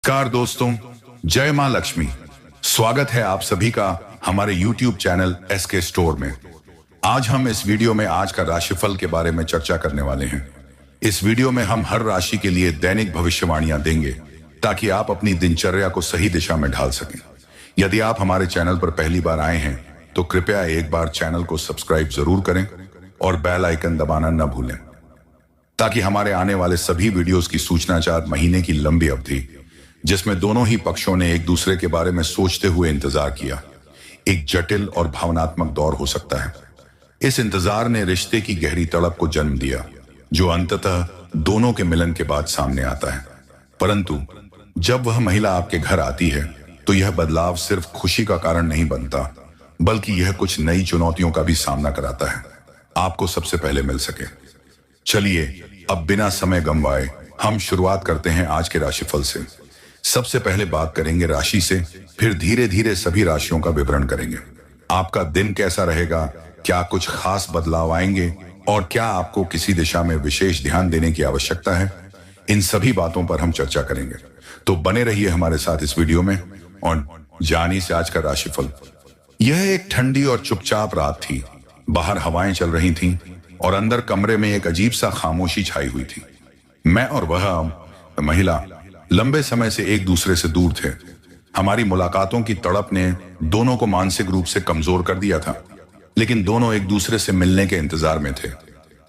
नमस्कार दोस्तों, जय मां लक्ष्मी। स्वागत है आप सभी का हमारे YouTube चैनल SK स्टोर में। आज हम इस वीडियो में आज का राशिफल के बारे में चर्चा करने वाले हैं। इस वीडियो में हम हर राशि के लिए दैनिक भविष्यवाणियां देंगे ताकि आप अपनी दिनचर्या को सही दिशा में ढाल सकें। यदि आप हमारे चैनल पर पहली बार आए हैं तो कृपया एक बार चैनल को सब्सक्राइब जरूर करें और बेल आइकन दबाना न भूलें ताकि हमारे आने वाले सभी वीडियोस की सूचना 4 महीने की लंबी अवधि जिसमें दोनों ही पक्षों ने एक दूसरे के बारे में सोचते हुए इंतजार किया, एक जटिल और भावनात्मक दौर हो सकता है। इस इंतजार ने रिश्ते की गहरी तड़प को जन्म दिया जो अंततः दोनों के मिलन के बाद सामने आता है। परंतु जब वह महिला आपके घर आती है तो यह बदलाव सिर्फ खुशी का कारण नहीं बनता, बल्कि यह कुछ नई चुनौतियों का भी सामना कराता है आपको सबसे पहले मिल सके। चलिए अब बिना समय गंवाए हम शुरुआत करते हैं आज के राशिफल से। सबसे पहले बात करेंगे राशि से, फिर धीरे धीरे सभी राशियों का विवरण करेंगे। आपका दिन कैसा रहेगा, क्या कुछ खास बदलाव आएंगे और क्या आपको किसी दिशा में विशेष ध्यान देने की आवश्यकता है, इन सभी बातों पर हम चर्चा करेंगे। तो बने रहिए हमारे साथ इस वीडियो में और जानिए से आज का राशिफल। यह एक ठंडी और चुपचाप रात थी। बाहर हवाएं चल रही थीं और अंदर कमरे में एक अजीब सा खामोशी छाई हुई थी। मैं और वह महिला लंबे समय से एक दूसरे से दूर थे। हमारी मुलाकातों की तड़प ने दोनों को मानसिक रूप से कमजोर कर दिया था, लेकिन दोनों एक दूसरे से मिलने के इंतजार में थे।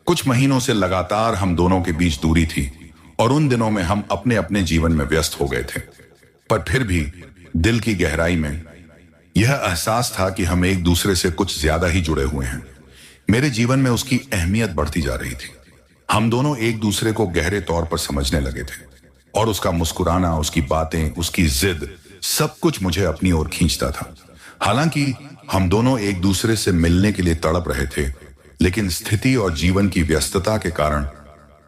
कुछ महीनों से लगातार हम दोनों के बीच दूरी थी और उन दिनों में हम अपने अपने जीवन में व्यस्त हो गए थे। पर फिर भी दिल की गहराई में यह एहसास था कि हम एक दूसरे से कुछ ज्यादा ही जुड़े हुए हैं। मेरे जीवन में उसकी अहमियत बढ़ती जा रही थी। हम दोनों एक दूसरे को गहरे तौर पर समझने लगे थे और उसका मुस्कुराना, उसकी बातें, उसकी जिद, सब कुछ मुझे अपनी ओर खींचता था। हालांकि हम दोनों एक दूसरे से मिलने के लिए तड़प रहे थे, लेकिन स्थिति और जीवन की व्यस्तता के कारण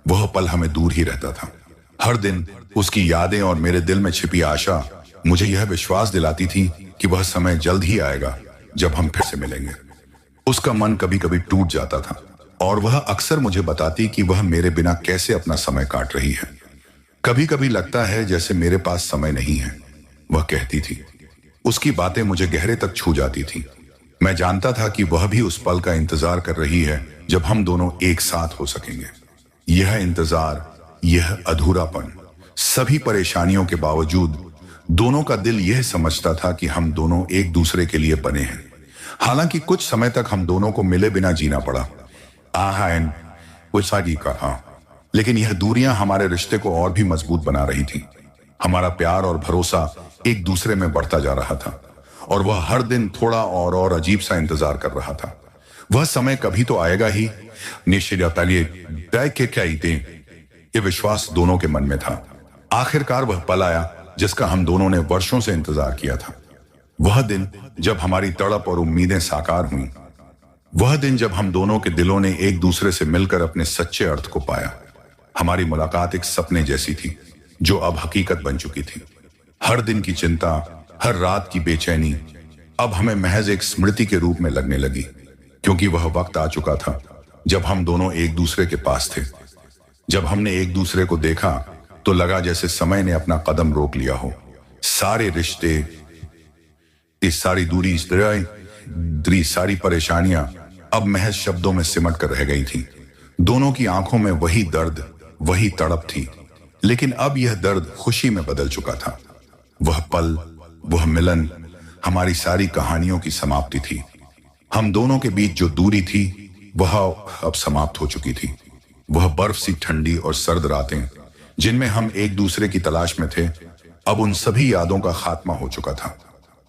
वह पल हमें दूर ही रहता था। हर दिन उसकी यादें और मेरे दिल में छिपी आशा मुझे यह विश्वास दिलाती थी कि वह समय जल्द ही आएगा जब हम फिर से मिलेंगे। उसका मन कभी कभी टूट जाता था और वह अक्सर मुझे बताती कि वह मेरे बिना कैसे अपना समय काट रही है। कभी कभी लगता है जैसे मेरे पास समय नहीं है, वह कहती थी। उसकी बातें मुझे गहरे तक छू जाती थी। मैं जानता था कि वह भी उस पल का इंतजार कर रही है जब हम दोनों एक साथ हो सकेंगे। यह इंतजार, यह अधूरापन, सभी परेशानियों के बावजूद दोनों का दिल यह समझता था कि हम दोनों एक दूसरे के लिए बने हैं। हालांकि कुछ समय तक हम दोनों को मिले बिना जीना पड़ा। कहा, लेकिन यह दूरियां हमारे रिश्ते को और भी मजबूत बना रही थी। हमारा प्यार और भरोसा एक दूसरे में बढ़ता जा रहा था और वह हर दिन थोड़ा और अजीब सा इंतजार कर रहा था। वह समय कभी तो आएगा ही, ये विश्वास दोनों के मन में था। आखिरकार वह पल आया जिसका हम दोनों ने वर्षों से इंतजार किया था। वह दिन जब हमारी तड़प और उम्मीदें साकार हुई। वह दिन जब हम दोनों के दिलों ने एक दूसरे से मिलकर अपने सच्चे अर्थ को पाया। हमारी मुलाकात एक सपने जैसी थी जो अब हकीकत बन चुकी थी। हर दिन की चिंता, हर रात की बेचैनी अब हमें महज एक स्मृति के रूप में लगने लगी, क्योंकि वह वक्त आ चुका था जब हम दोनों एक दूसरे के पास थे। जब हमने एक दूसरे को देखा तो लगा जैसे समय ने अपना कदम रोक लिया हो। सारे रिश्ते, इस सारी दूरी, सारी परेशानियां अब महज शब्दों में सिमट कर रह गई थी। दोनों की आंखों में वही दर्द, वही तड़प थी, लेकिन अब यह दर्द खुशी में बदल चुका था। वह पल, वह मिलन हमारी सारी कहानियों की समाप्ति थी। हम दोनों के बीच जो दूरी थी वह अब समाप्त हो चुकी थी। वह बर्फ सी ठंडी और सर्द रातें जिनमें हम एक दूसरे की तलाश में थे, अब उन सभी यादों का खात्मा हो चुका था।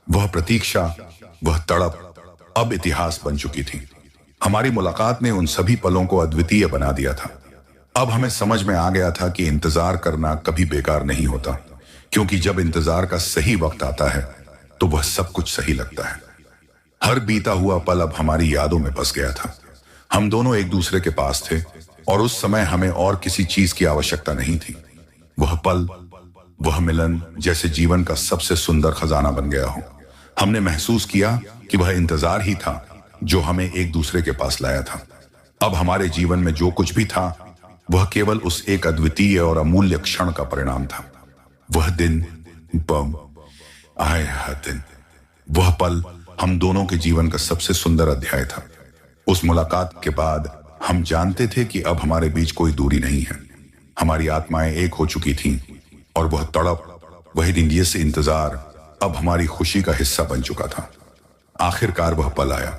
वह प्रतीक्षा, वह तड़प अब इतिहास बन चुकी थी। हमारी मुलाकात ने उन सभी पलों को अद्वितीय बना दिया था। अब हमें समझ में आ गया था कि इंतजार करना कभी बेकार नहीं होता, क्योंकि जब इंतजार का सही वक्त आता है तो वह सब कुछ सही लगता है। हर बीता हुआ पल अब हमारी यादों में बस गया था। हम दोनों एक दूसरे के पास थे और उस समय हमें और किसी चीज की आवश्यकता नहीं थी। वह पल, वह मिलन जैसे जीवन का सबसे सुंदर खजाना बन गया हो। हमने महसूस किया कि वह इंतजार ही था जो हमें एक दूसरे के पास लाया था। अब हमारे जीवन में जो कुछ भी था वह केवल उस एक अद्वितीय और अमूल्य क्षण का परिणाम था। वह दिन, बम आए हर दिन। वह पल हम दोनों के जीवन का सबसे सुंदर अध्याय था। उस मुलाकात के बाद हम जानते थे कि अब हमारे बीच कोई दूरी नहीं है। हमारी आत्माएं एक हो चुकी थीं और वह तड़प, वही दिन, ये से इंतजार अब हमारी खुशी का हिस्सा बन चुका था। आखिरकार वह पल आया,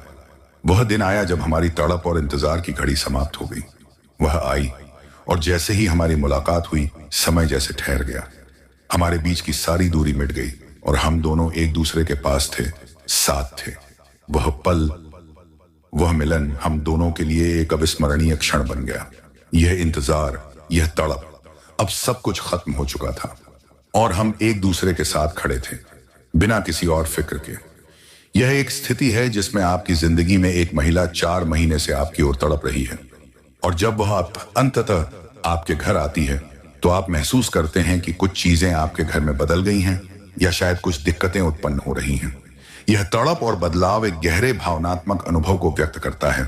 वह दिन आया जब हमारी तड़प और इंतजार की घड़ी समाप्त हो गई। वह आई और जैसे ही हमारी मुलाकात हुई, समय जैसे ठहर गया। हमारे बीच की सारी दूरी मिट गई और हम दोनों एक दूसरे के पास थे, साथ थे। वह पल, वह मिलन हम दोनों के लिए एक अविस्मरणीय क्षण बन गया। यह इंतजार, यह तड़प, अब सब कुछ खत्म हो चुका था और हम एक दूसरे के साथ खड़े थे, बिना किसी और फिक्र के। यह एक स्थिति है जिसमें आपकी जिंदगी में एक महिला 4 महीने से आपकी ओर तड़प रही है और जब वह अंततः आपके घर आती है तो आप महसूस करते हैं कि कुछ चीजें आपके घर में बदल गई हैं या शायद कुछ दिक्कतें उत्पन्न हो रही हैं। यह तड़प और बदलाव एक गहरे भावनात्मक अनुभव को व्यक्त करता है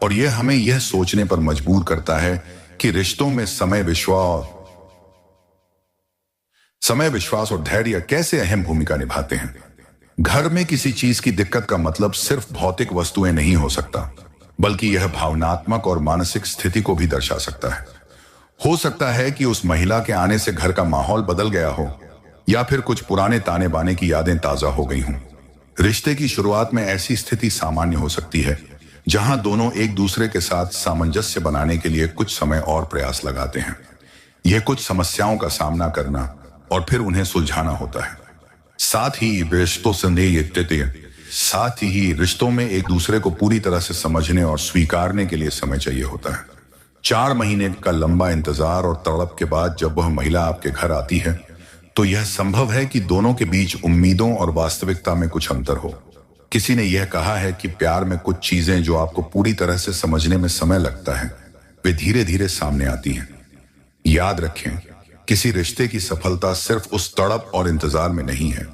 और यह हमें यह सोचने पर मजबूर करता है कि रिश्तों में समय, विश्वास और धैर्य कैसे अहम भूमिका निभाते हैं। घर में किसी चीज की दिक्कत का मतलब सिर्फ भौतिक वस्तुएं नहीं हो सकता, बल्कि यह भावनात्मक और मानसिक स्थिति को भी दर्शा सकता है। हो सकता है कि उस महिला के आने से घर का माहौल बदल गया हो या फिर कुछ पुराने ताने बाने की यादें ताजा हो गई हों। रिश्ते की शुरुआत में ऐसी स्थिति सामान्य हो सकती है जहां दोनों एक दूसरे के साथ सामंजस्य बनाने के लिए कुछ समय और प्रयास लगाते हैं। यह कुछ समस्याओं का सामना करना और फिर उन्हें सुलझाना होता है। साथ ही रिश्तों में एक दूसरे को पूरी तरह से समझने और स्वीकारने के लिए समय चाहिए होता है। 4 महीने का लंबा इंतजार और तड़प के बाद जब वह महिला आपके घर आती है तो यह संभव है कि दोनों के बीच उम्मीदों और वास्तविकता में कुछ अंतर हो। किसी ने यह कहा है कि प्यार में कुछ चीजें जो आपको पूरी तरह से समझने में समय लगता है, वे धीरे धीरे सामने आती हैं। याद रखें, किसी रिश्ते की सफलता सिर्फ उस तड़प और इंतजार में नहीं है,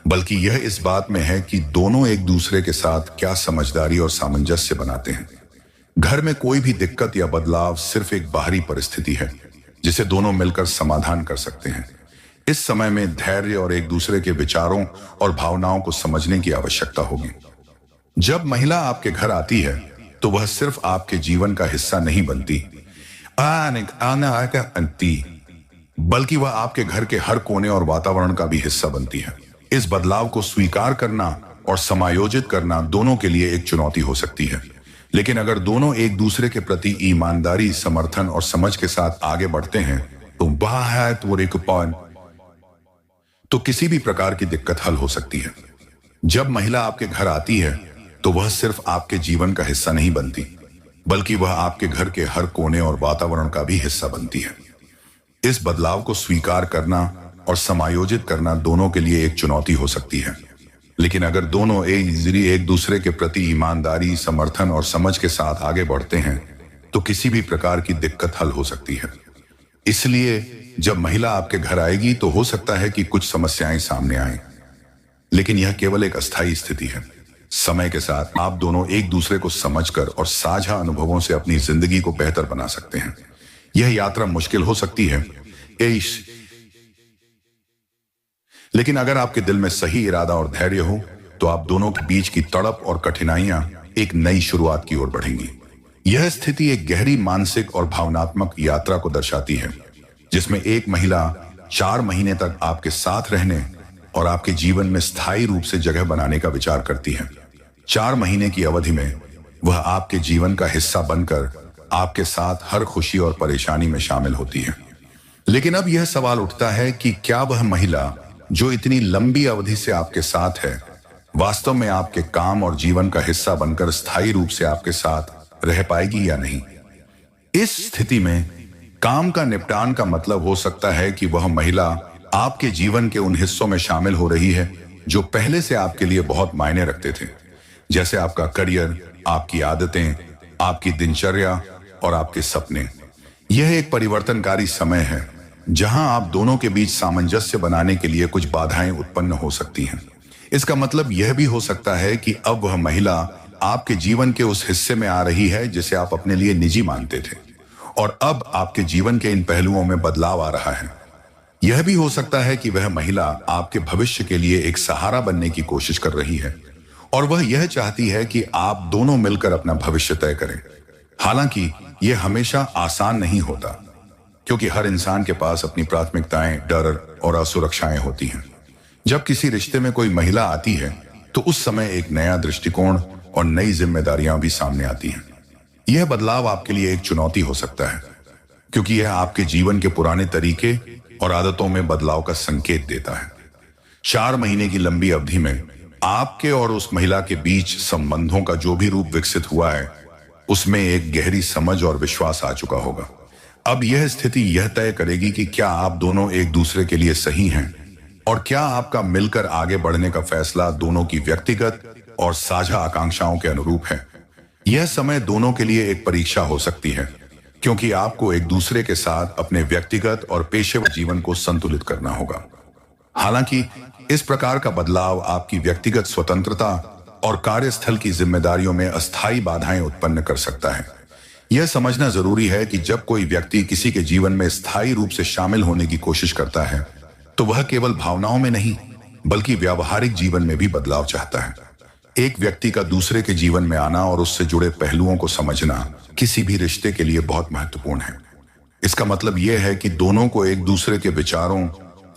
बल्कि यह इस बात में है कि दोनों एक दूसरे के साथ क्या समझदारी और सामंजस्य बनाते हैं। घर में कोई भी दिक्कत या बदलाव सिर्फ एक बाहरी परिस्थिति है जिसे दोनों मिलकर समाधान कर सकते हैं। इस समय में धैर्य और एक दूसरे के विचारों और भावनाओं को समझने की आवश्यकता होगी। जब महिला आपके घर आती है तो वह सिर्फ आपके जीवन का हिस्सा नहीं बनती, बल्कि वह आपके घर के हर कोने और वातावरण का भी हिस्सा बनती है। इस बदलाव को स्वीकार करना और समायोजित करना दोनों के लिए एक चुनौती हो सकती है, लेकिन अगर दोनों एक दूसरे के प्रति ईमानदारी, समर्थन और समझ के साथ आगे बढ़ते हैं तो किसी भी प्रकार की दिक्कत हल हो सकती है। जब महिला आपके घर आती है तो वह सिर्फ आपके जीवन का हिस्सा नहीं बनती, बल्कि वह आपके घर के हर कोने और वातावरण का भी हिस्सा बनती है। इस बदलाव को स्वीकार करना और समायोजित करना दोनों के लिए एक चुनौती हो सकती है, लेकिन अगर दोनों एक दूसरे के प्रति ईमानदारी, समर्थन और समझ के साथ आगे बढ़ते हैं तो किसी भी प्रकार की दिक्कत हल हो सकती है। इसलिए जब महिला आपके घर आएगी तो हो सकता है कि कुछ समस्याएं सामने आएं, लेकिन यह केवल एक अस्थायी स्थिति है। समय के साथ आप दोनों एक दूसरे को समझकर और साझा अनुभवों से अपनी जिंदगी को बेहतर बना सकते हैं। यह यात्रा मुश्किल हो सकती है, लेकिन अगर आपके दिल में सही इरादा और धैर्य हो तो आप दोनों के बीच की तड़प और कठिनाइयां एक नई शुरुआत की ओर बढ़ेंगी। यह स्थिति एक गहरी मानसिक और भावनात्मक यात्रा को दर्शाती है, जिसमें एक महिला 4 महीने तक आपके साथ रहने और आपके जीवन में स्थायी रूप से जगह बनाने का विचार करती है। 4 महीने की अवधि में वह आपके जीवन का हिस्सा बनकर आपके साथ हर खुशी और परेशानी में शामिल होती है। लेकिन अब यह सवाल उठता है कि क्या वह महिला जो इतनी लंबी अवधि से आपके साथ है, वास्तव में आपके काम और जीवन का हिस्सा बनकर स्थायी रूप से आपके साथ रह पाएगी या नहीं। इस स्थिति में काम का निपटान का मतलब हो सकता है कि वह महिला आपके जीवन के उन हिस्सों में शामिल हो रही है जो पहले से आपके लिए बहुत मायने रखते थे, जैसे आपका करियर, आपकी आदतें, आपकी दिनचर्या और आपके सपने। यह एक परिवर्तनकारी समय है जहां आप दोनों के बीच सामंजस्य बनाने के लिए कुछ बाधाएं उत्पन्न हो सकती हैं। इसका मतलब यह भी हो सकता है कि अब वह महिला आपके जीवन के उस हिस्से में आ रही है जिसे आप अपने लिए निजी मानते थे, और अब आपके जीवन के इन पहलुओं में बदलाव आ रहा है। यह भी हो सकता है कि वह महिला आपके भविष्य के लिए एक सहारा बनने की कोशिश कर रही है और वह यह चाहती है कि आप दोनों मिलकर अपना भविष्य तय करें। हालांकि यह हमेशा आसान नहीं होता, क्योंकि हर इंसान के पास अपनी प्राथमिकताएं, डर और असुरक्षाएं होती हैं। जब किसी रिश्ते में कोई महिला आती है तो उस समय एक नया दृष्टिकोण और नई जिम्मेदारियां भी सामने आती हैं। यह बदलाव आपके लिए एक चुनौती हो सकता है, क्योंकि यह आपके जीवन के पुराने तरीके और आदतों में बदलाव का संकेत देता है। 4 महीने की लंबी अवधि में आपके और उस महिला के बीच संबंधों का जो भी रूप विकसित हुआ है, उसमें एक गहरी समझ और विश्वास आ चुका होगा। अब यह स्थिति यह तय करेगी कि क्या आप दोनों एक दूसरे के लिए सही हैं और क्या आपका मिलकर आगे बढ़ने का फैसला दोनों की व्यक्तिगत और साझा आकांक्षाओं के अनुरूप है। यह समय दोनों के लिए एक परीक्षा हो सकती है, क्योंकि आपको एक दूसरे के साथ अपने व्यक्तिगत और पेशेवर जीवन को संतुलित करना होगा। हालांकि इस प्रकार का बदलाव आपकी व्यक्तिगत स्वतंत्रता और कार्यस्थल की जिम्मेदारियों में अस्थायी बाधाएं उत्पन्न कर सकता है। यह समझना जरूरी है कि जब कोई व्यक्ति किसी के जीवन में स्थायी रूप से शामिल होने की कोशिश करता है, तो वह केवल भावनाओं में नहीं बल्कि व्यावहारिक जीवन में भी बदलाव चाहता है। एक व्यक्ति का दूसरे के जीवन में आना और उससे जुड़े पहलुओं को समझना किसी भी रिश्ते के लिए बहुत महत्वपूर्ण है। इसका मतलब यह है कि दोनों को एक दूसरे के विचारों,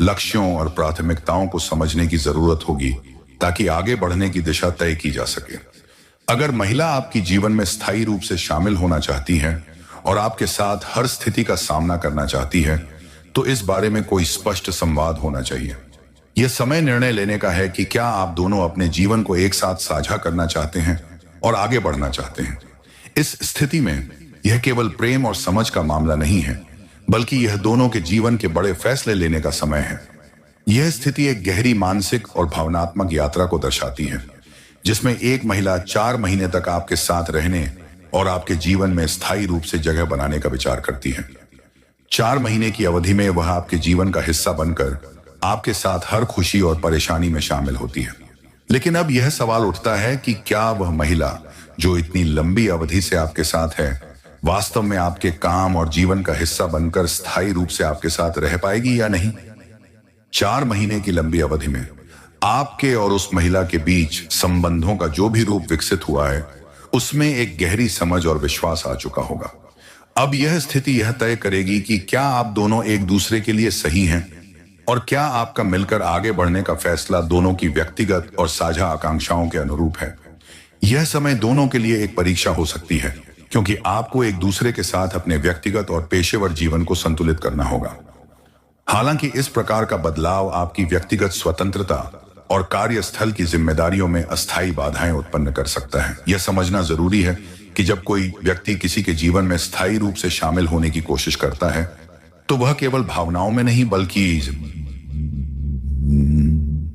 लक्ष्यों और प्राथमिकताओं को समझने की जरूरत होगी, ताकि आगे बढ़ने की दिशा तय की जा सके। अगर महिला आपकी जीवन में स्थायी रूप से शामिल होना चाहती है और आपके साथ हर स्थिति का सामना करना चाहती है, तो इस बारे में कोई स्पष्ट संवाद होना चाहिए। यह समय निर्णय लेने का है कि क्या आप दोनों अपने जीवन को एक साथ साझा करना चाहते हैं और आगे बढ़ना चाहते हैं। इस स्थिति में यह केवल प्रेम और समझ का मामला नहीं है, बल्कि यह दोनों के जीवन के बड़े फैसले लेने का समय है। यह स्थिति एक गहरी मानसिक और भावनात्मक यात्रा को दर्शाती है, जिसमें एक महिला 4 महीने तक आपके साथ रहने और आपके जीवन में स्थायी रूप से जगह बनाने का विचार करती है। 4 महीने की अवधि में वह आपके जीवन का हिस्सा बनकर आपके साथ हर खुशी और परेशानी में शामिल होती है। लेकिन अब यह सवाल उठता है कि क्या वह महिला जो इतनी लंबी अवधि से आपके साथ है, वास्तव में आपके काम और जीवन का हिस्सा बनकर स्थायी रूप से आपके साथ रह पाएगी या नहीं। 4 महीने की लंबी अवधि में आपके और उस महिला के बीच संबंधों का जो भी रूप विकसित हुआ है, उसमें एक गहरी समझ और विश्वास आ चुका होगा। अब यह स्थिति यह तय करेगी कि क्या आप दोनों एक दूसरे के लिए सही हैं और क्या आपका मिलकर आगे बढ़ने का फैसला दोनों की व्यक्तिगत और साझा आकांक्षाओं के अनुरूप है। यह समय दोनों के लिए एक परीक्षा हो सकती है, क्योंकि आपको एक दूसरे के साथ अपने व्यक्तिगत और पेशेवर जीवन को संतुलित करना होगा। हालांकि इस प्रकार का बदलाव आपकी व्यक्तिगत स्वतंत्रता और कार्यस्थल की जिम्मेदारियों में अस्थायी बाधाएं उत्पन्न कर सकता है। यह समझना जरूरी है कि जब कोई व्यक्ति किसी के जीवन में स्थायी रूप से शामिल होने की कोशिश करता है, तो वह केवल भावनाओं में नहीं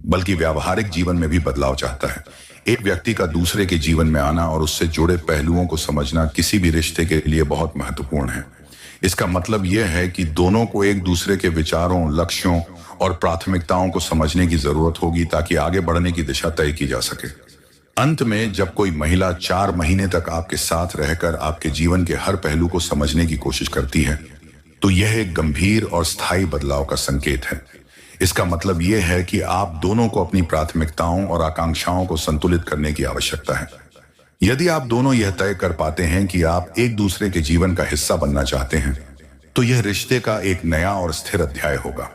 बल्कि व्यावहारिक जीवन में भी बदलाव चाहता है। एक व्यक्ति का दूसरे के जीवन में आना और उससे जुड़े पहलुओं को समझना किसी भी रिश्ते के लिए बहुत महत्वपूर्ण है। इसका मतलब यह है कि दोनों को एक दूसरे के विचारों, लक्ष्यों और प्राथमिकताओं को समझने की जरूरत होगी, ताकि आगे बढ़ने की दिशा तय की जा सके। अंत में जब कोई महिला 4 महीने तक आपके साथ रहकर आपके जीवन के हर पहलू को समझने की कोशिश करती है, तो यह एक गंभीर और स्थायी बदलाव का संकेत है। इसका मतलब यह है कि आप दोनों को अपनी प्राथमिकताओं और आकांक्षाओं को संतुलित करने की आवश्यकता है। यदि आप दोनों यह तय कर पाते हैं कि आप एक दूसरे के जीवन का हिस्सा बनना चाहते हैं, तो यह रिश्ते का एक नया और स्थिर अध्याय होगा।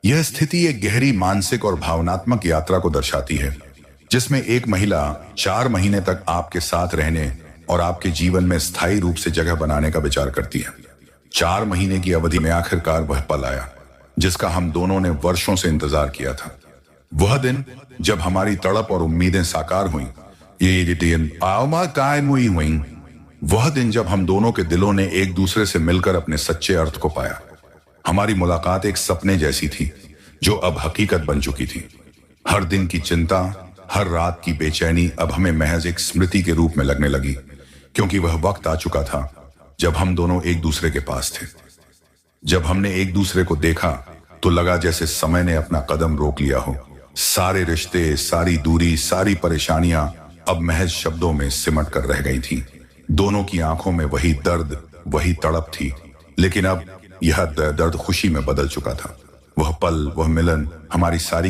यह स्थिति एक गहरी मानसिक और भावनात्मक यात्रा को दर्शाती है, जिसमें एक महिला 4 महीने तक आपके साथ रहने और आपके जीवन में स्थायी रूप से जगह बनाने का विचार करती है। 4 महीने की अवधि में आखिरकार वह पल आया जिसका हम दोनों ने वर्षों से इंतजार किया था। वह दिन जब हमारी तड़प और उम्मीदें साकार हुईं। वह दिन जब हम दोनों के दिलों ने एक दूसरे से मिलकर अपने सच्चे अर्थ को पाया। हमारी मुलाकात एक सपने जैसी थी जो अब हकीकत बन चुकी थी। हर दिन की चिंता, हर रात की बेचैनी अब हमें महज एक स्मृति के रूप में लगने लगी, क्योंकि वह वक्त आ चुका था जब हम दोनों एक दूसरे के पास थे। जब हमने एक दूसरे को देखा तो लगा जैसे समय ने अपना कदम रोक लिया हो। सारे रिश्ते, सारी दूरी, सारी परेशानियां अब महज शब्दों में सिमट कर रह गई थीं। दोनों की आंखों में वही दर्द, वही तड़प थी, लेकिन अब यह दर्द खुशी में बदल चुका था। वह पल, वह मिलन हमारी सारी